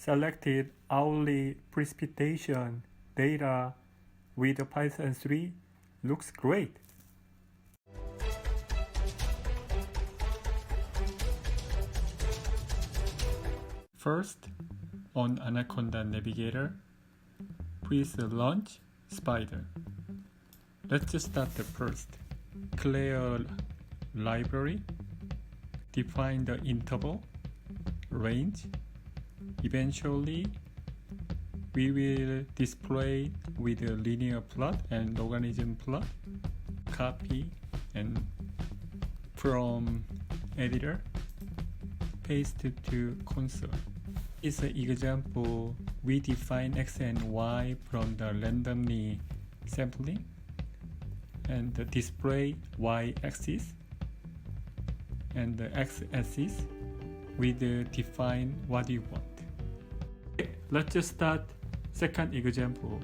selected hourly precipitation data with Python 3 looks great. First, on Anaconda Navigator, please launch Spider. Let's just start the first. Clear library, define the interval, range. Eventually, we will display with a linear plot and logarithm plot. Copy and from editor, paste to console. It's an example. We define x and y from the randomly sampling and display y-axis and the x-axis. We define what you want. Okay, let's just start second example.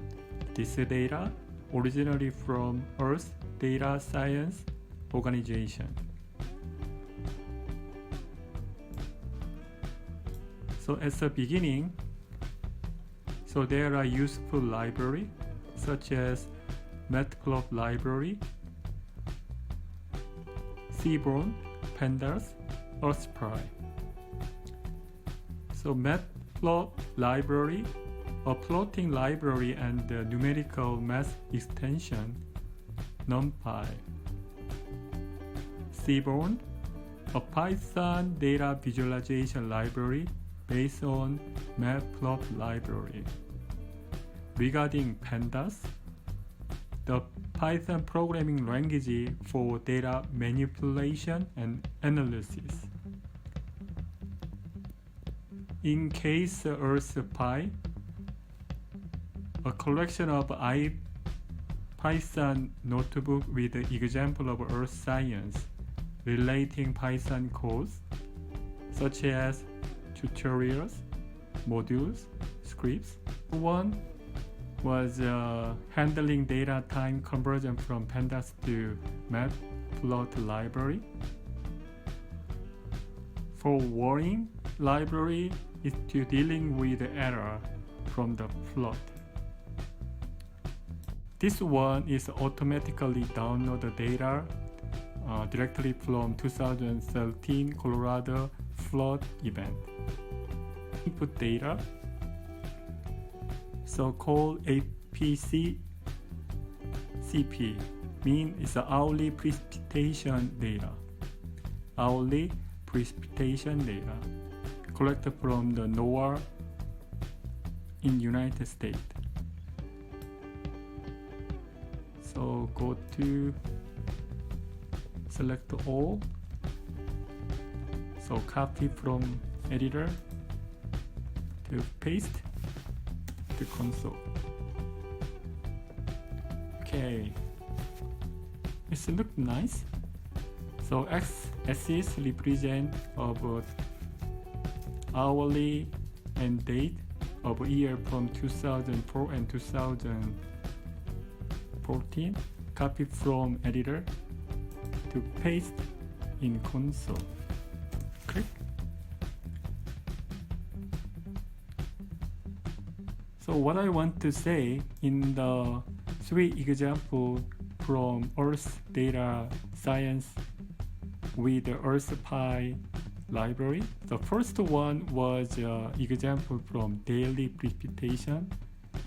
This data originally from Earth Data Science Organization. So at the beginning, so there are useful library such as matplotlib library, seaborn, pandas, earthpy. So matplotlib library, a plotting library and the numerical math extension, NumPy. Seaborn, a Python data visualization library based on matplotlib library. Regarding pandas, the Python programming language for data manipulation and analysis. In case earthpy, a collection of Python notebook with the example of earth science relating Python codes such as tutorials, modules, scripts. One was handling data time conversion from pandas to matplotlib library. For warning library is to dealing with the error from the plot. This one is automatically download the data directly from 2013 Colorado flood event. Input data, so-called HPCP, means it's the hourly precipitation data. Hourly precipitation data collected from the NOAA in United States. So go to select all. So copy from editor to paste to console. Okay, it looks nice. So x-axis represent of hourly and date of year from 2004 and 2014. Copy from editor to paste in console. Click. So what I want to say in the three examples from Earth Data Science with the earthpy library. The first one was example from daily precipitation.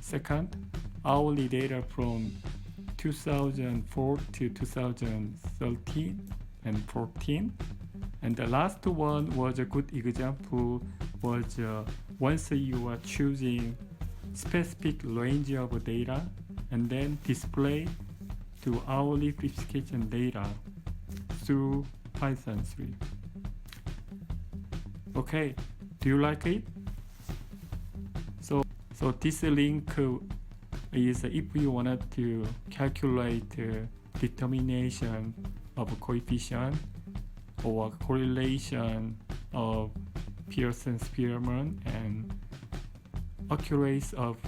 Second, hourly data from 2004 to 2013 and 14. And the last one was a good example was once you are choosing specific range of data and then display to hourly precipitation data through Python 3. Okay, do you like it? So this link is if you wanted to calculate determination of coefficient or correlation of Pearson-Spearman and accuracy of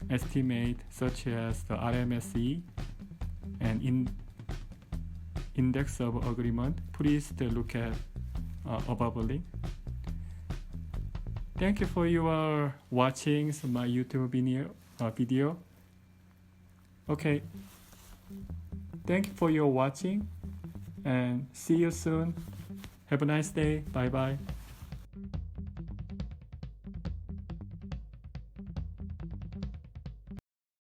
estimate such as the RMSE and index of agreement, please look at above link. thank you for your watching my YouTube video. Okay, thank you for your watching and see you soon. Have a nice day. Bye bye.